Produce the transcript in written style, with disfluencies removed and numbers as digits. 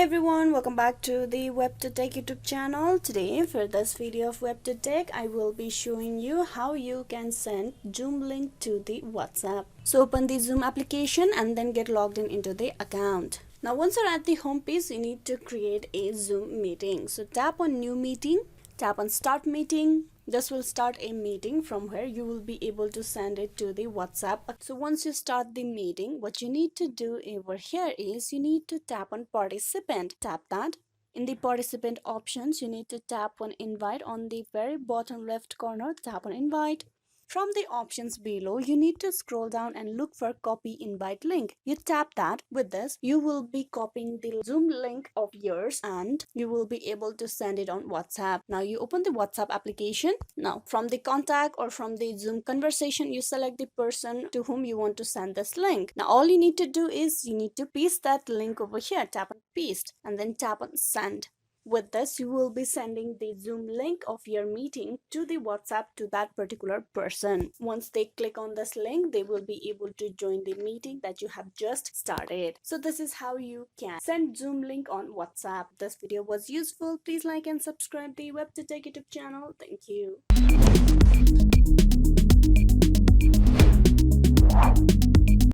everyone, welcome back to the WebToTech YouTube channel. Today for this video of WebToTech, I will be showing you how you can send Zoom link to the WhatsApp. So open the Zoom application and then get logged in into the account. Now once you're at the home page, you need to create a Zoom meeting. So tap on new meeting, tap on start meeting. This will start a meeting from where you will be able to send it to the WhatsApp. So once you start the meeting, what you need to do over here is you need to tap on participant. Tap that. In the participant options, you need to tap on invite on the very bottom left corner. Tap on invite. From the options below, you need to scroll down and look for copy invite link. You tap that. With this, you will be copying the Zoom link of yours and you will be able to send it on WhatsApp. Now you open the WhatsApp application. Now from the contact or from the Zoom conversation, you select the person to whom you want to send this link. Now all you need to do is you need to paste that link over here. Tap on paste and then tap on send. With this, you will be sending the Zoom link of your meeting to the WhatsApp to that particular person. Once they click on this link, they will be able to join the meeting that you have just started. So this is how you can send Zoom link on WhatsApp. This video was useful. Please like and subscribe the WebToTech YouTube channel. Thank you.